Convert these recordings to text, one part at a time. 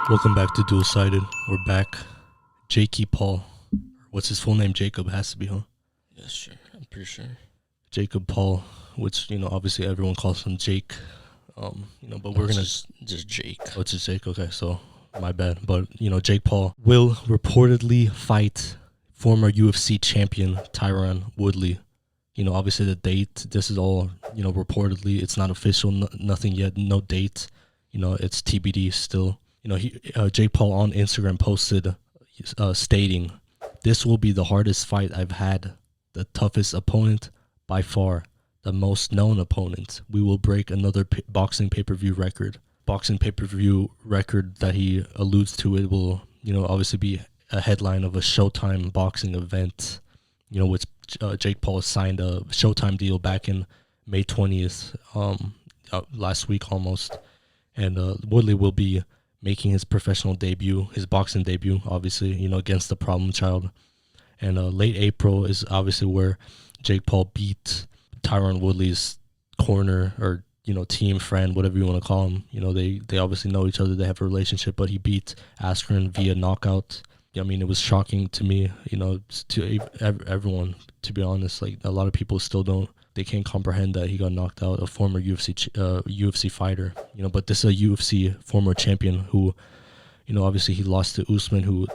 Welcome back to Dualsighted. We're back. JAKEY Paul. What's his full name? Jacob has to be, huh? Yes, sure. I'm pretty sure. Jacob Paul, which, obviously everyone calls him Jake. But we're going to... Just Jake. Oh, it's just Jake? Okay, so my bad. But, Jake Paul will reportedly fight former UFC champion Tyron Woodley. Obviously the date, this is all, reportedly. It's not official, nothing yet, no date. It's TBD still. Jake Paul on Instagram posted stating, "This will be the hardest fight I've had, the toughest opponent by far, the most known opponent. We will break another boxing pay-per-view record." Boxing pay-per-view record that he alludes to, it will, obviously be a headline of a Showtime boxing event, which Jake Paul signed a Showtime deal back in May 20th, last week almost. And Woodley will be making his professional debut, his boxing debut, obviously, against the problem child. And late April is obviously where Jake Paul beat Tyron Woodley's corner or, team friend, whatever you want to call him. They obviously know each other. They have a relationship, but he beat Askren via knockout. I mean, it was shocking to me, to everyone, to be honest. Like, a lot of people still they can't comprehend that he got knocked out, a former UFC fighter, but this is a UFC former champion who, obviously he lost to Usman, who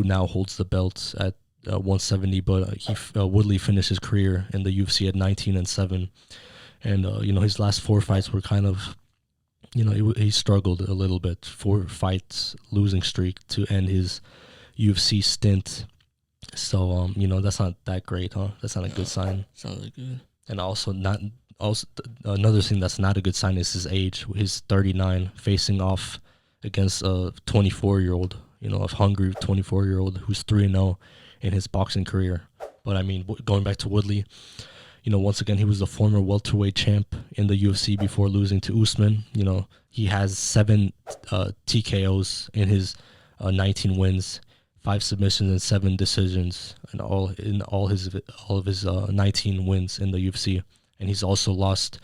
now holds the belts at 170, but Woodley finished his career in the UFC at 19-7. And, his last 4 fights were kind of, he struggled a little bit. 4 fights losing streak to end his UFC stint. So, that's not that great, huh? That's not a good sign. Sounds like good. And also another thing that's not a good sign is his age. He's 39, facing off against a 24-year-old, a hungry 24-year-old who's 3-0 in his boxing career. But I mean, going back to Woodley, once again, he was the former welterweight champ in the UFC before losing to Usman. He has 7 TKOs in his 19 wins, 5 submissions and 7 decisions, and all of his 19 wins in the UFC. And he's also lost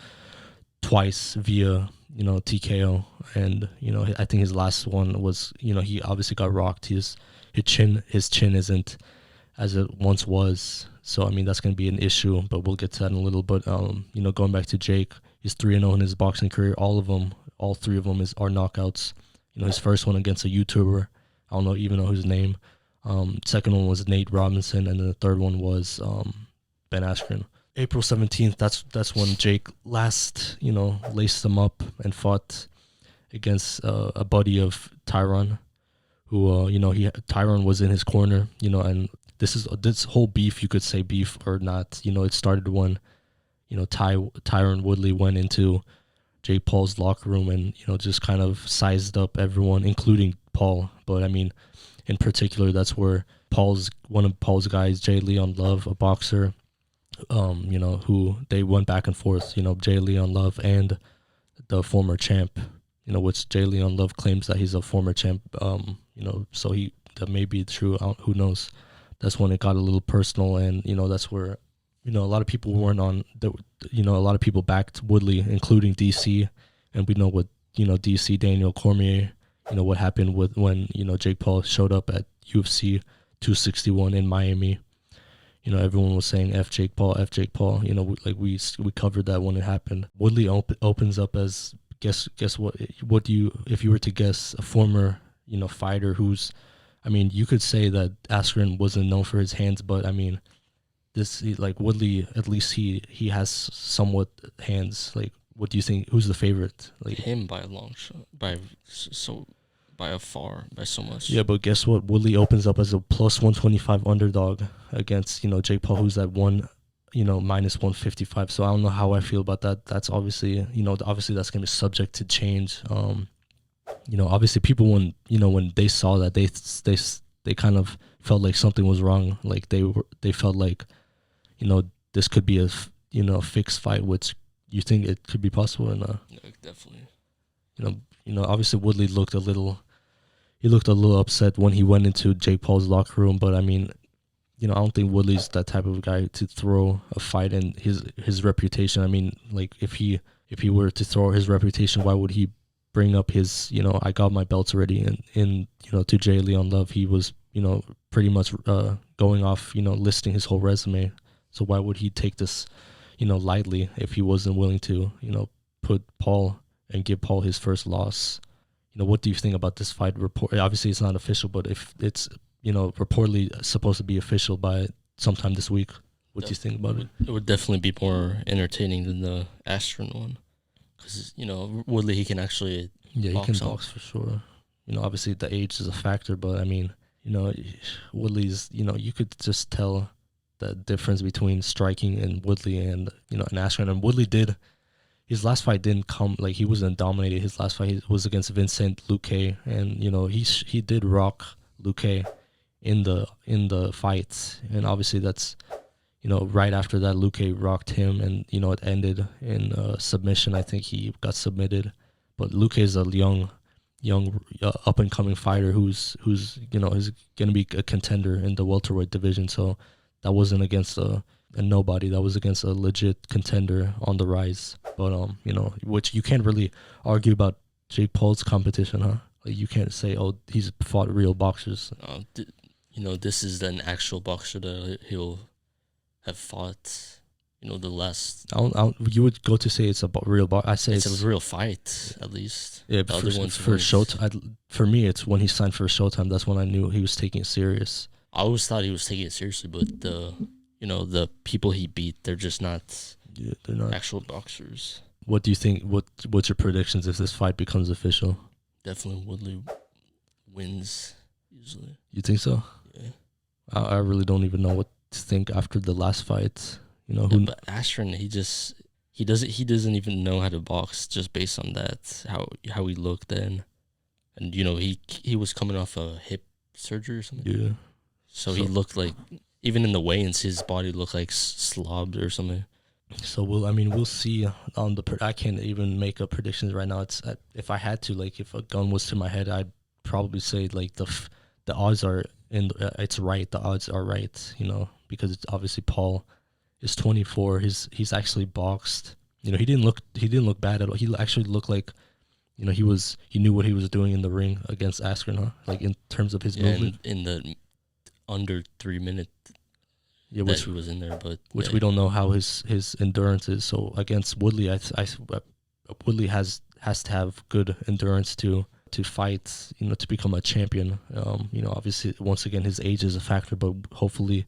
twice via TKO. And I think his last one was he obviously got rocked. His chin isn't as it once was. So I mean, that's going to be an issue, but we'll get to that in a little. But going back to Jake, he's 3-0 in his boxing career. All 3 of them are knockouts. His first one against a YouTuber, I don't even know his name. Second one was Nate Robinson, and then the third one was Ben Askren. April 17th, that's when Jake last, laced him up and fought against a buddy of Tyron, who Tyron was in his corner, and this whole beef, you could say beef or not, it started when Tyron Woodley went into Jake Paul's locker room and just kind of sized up everyone, including Paul. But I mean, in particular, that's where one of Paul's guys, J. Leon Love, a boxer, who they went back and forth, J. Leon Love and the former champ, which J. Leon Love claims that he's a former champ, so that may be true, who knows. That's when it got a little personal, and, that's where, a lot of people weren't on, a lot of people backed Woodley, including DC, and we know what, DC, Daniel Cormier, what happened when Jake Paul showed up at UFC 261 in Miami. Everyone was saying F Jake Paul, we covered that when it happened. Woodley opens up as, guess what do you, if you were to guess, a former fighter who's, I mean, you could say that Askren wasn't known for his hands, but I mean, Woodley, at least he has somewhat hands. Like, what do you think? Who's the favorite? Like him by a long shot, by so much. Yeah, but guess what? Woodley opens up as a plus 125 underdog against Jake Paul, who's at minus 155. So I don't know how I feel about that. That's obviously obviously that's gonna be subject to change. Obviously people when they saw that they kind of felt like something was wrong. Like they felt like this could be a fixed fight, which you think it could be possible. And yeah, definitely. Obviously Woodley looked a little upset when he went into Jake Paul's locker room, but I mean, I don't think Woodley's that type of guy to throw a fight, and his reputation. I mean, like if he were to throw his reputation, why would he bring up his, I got my belts already, and to Jay Leon Love, he was, pretty much going off, listing his whole resume. So why would he take this, lightly if he wasn't willing to, put Paul and give Paul his first loss? What do you think about this fight report? Obviously, it's not official, but if it's, reportedly supposed to be official by sometime this week, what do you think about it? It would definitely be more entertaining than the Askren one. Because, Woodley, he can actually Yeah, box he can out. box for sure. Obviously the age is a factor, but I mean, Woodley's, you could just tell the difference between striking and Woodley and, and Askren. And Woodley his last fight didn't come, like, he wasn't dominated. His last fight was against Vincent Luque, and, he did rock Luque in the fights. And obviously that's, right after that, Luque rocked him, and, it ended in submission. I think he got submitted. But Luque is a young up and coming fighter who's is gonna be a contender in the welterweight division. So that wasn't against a nobody. That was against a legit contender on the rise. But which you can't really argue about Jake Paul's competition, huh? Like, you can't say, oh, he's fought real boxers. This is an actual boxer that he'll have fought. The last. You would go to say it's a real box. I say it's a real fight, at least. Yeah, the other ones for Showtime. For me, it's when he signed for Showtime. That's when I knew he was taking it serious. I always thought he was taking it seriously, but the people he beat, they're just not. Yeah, they're not actual boxers. What do you think? What's your predictions if this fight becomes official? Definitely Woodley wins easily. You think so? Yeah. I really don't even know what to think after the last fight. But Askren, he doesn't even know how to box just based on that, how he looked then. And he was coming off a hip surgery or something. Yeah. So he looked like, even in the weigh-ins, his body looked like slobbed or something. So we'll see on the. I can't even make a predictions right now. It's if I had to, like, if a gun was to my head, I'd probably say, like, the odds are it's right. The odds are right. Because it's obviously Paul is 24. He's actually boxed. He didn't look bad at all. He actually looked like, he knew what he was doing in the ring against Askren, huh? Like, in terms of his movement. In the under 3 minute. Yeah, which he was in there, but we don't know how his endurance is. So against Woodley, Woodley has to have good endurance to fight, to become a champion. Obviously, once again, his age is a factor, but hopefully,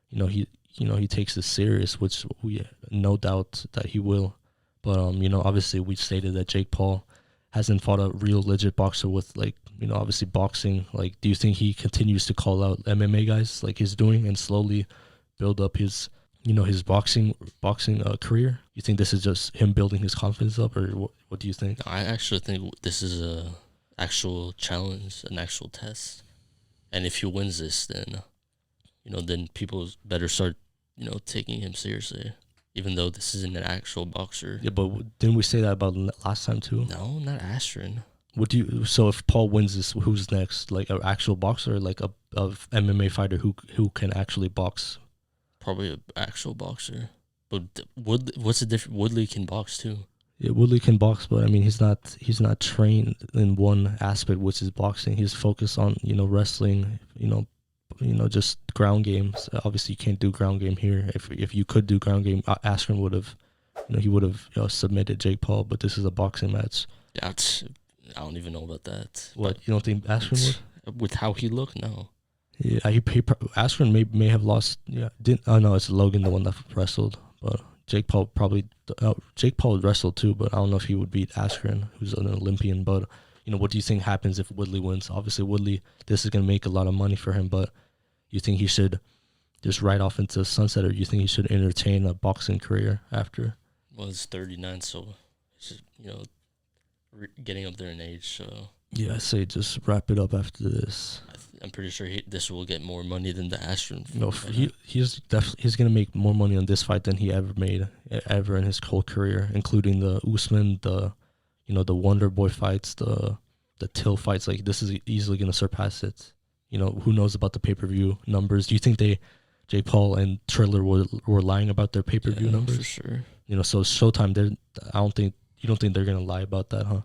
he takes this serious, which we no doubt that he will. But obviously, we stated that Jake Paul hasn't fought a real legit boxer with, like, obviously boxing. Like, do you think he continues to call out MMA guys like he's doing and slowly build up his his boxing career? You think this is just him building his confidence up, or what do you think? I actually think this is a actual challenge, an actual test, and if he wins this, then then people better start taking him seriously, even though this isn't an actual boxer. Yeah, but didn't we say that about last time too? No, not Askren. So if Paul wins this, who's next? Like, an actual boxer, or like a MMA fighter who can actually box? Probably an actual boxer. But what's the difference? Woodley can box too. Yeah, Woodley can box, but I mean, he's not trained in one aspect, which is boxing. He's focused on wrestling, just ground games. Obviously, you can't do ground game here. If you could do ground game, Askren would have, he would have submitted Jake Paul. But this is a boxing match. Yeah, I don't even know about that. What, you don't think Askren would? With how he looked, no. Yeah, Askren may have lost. Yeah, no, it's Logan, the one that wrestled. But Jake Paul wrestled too, but I don't know if he would beat Askren, who's an Olympian. But what do you think happens if Woodley wins? Obviously, Woodley, this is gonna make a lot of money for him. But you think he should just ride off into sunset, or you think he should entertain a boxing career after? Well, he's 39, so he's getting up there in age. So yeah, I say just wrap it up after this. I'm pretty sure this will get more money than the Askren. No, he's gonna make more money on this fight than he ever made in his whole career, including the Usman, the Wonder Boy fights, the Till fights. Like, this is easily gonna surpass it. Who knows about the pay-per-view numbers? Do you think Jake Paul and Triller were lying about their pay-per-view numbers? For sure. So Showtime, you don't think they're gonna lie about that, huh?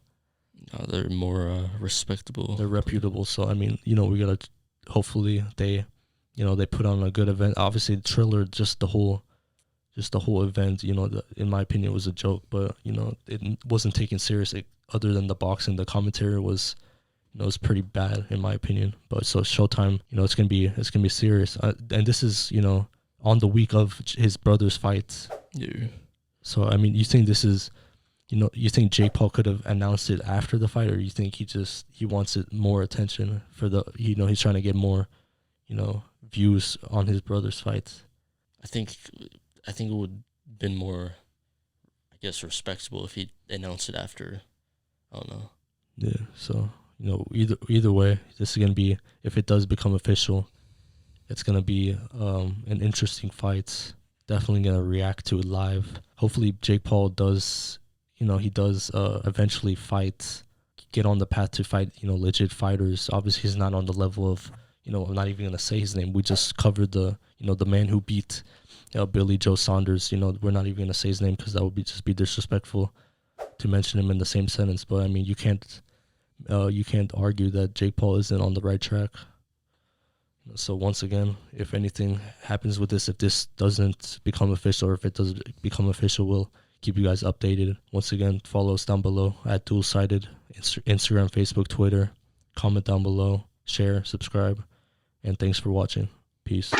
No, they're more respectable. They're reputable. So I mean, you know, we gotta hopefully they, you know, they put on a good event. Obviously, Triller, just the whole event, you know, in my opinion, was a joke. But you know, it wasn't taken serious. Other than the boxing, the commentary was, you know, it's pretty bad in my opinion. But so Showtime, you know, it's gonna be serious. And this is, you know, on the week of his brother's fight. Yeah. So I mean, you think this is, you know, you think Jake Paul could have announced it after the fight, or you think he wants it more attention for the, you know, he's trying to get more, you know, views on his brother's fights? I think it would been more, I guess, respectable if he announced it after. I don't know. Yeah. So you know, either way, this is gonna be, if it does become official, it's gonna be an interesting fight. Definitely gonna react to it live. Hopefully, Jake Paul does, you know, he does eventually get on the path to fight, you know, legit fighters. Obviously, he's not on the level of, you know, I'm not even gonna say his name. We just covered the, you know, the man who beat, you know, Billy Joe Saunders. You know, we're not even gonna say his name because that would be disrespectful to mention him in the same sentence. But I mean, you can't argue that Jake Paul isn't on the right track. So once again, if anything happens with this, if this doesn't become official, or if it does become official, we'll keep you guys updated. Once again, follow us down below at Dualsighted, Instagram, Facebook, Twitter. Comment down below, share, subscribe, and thanks for watching. Peace.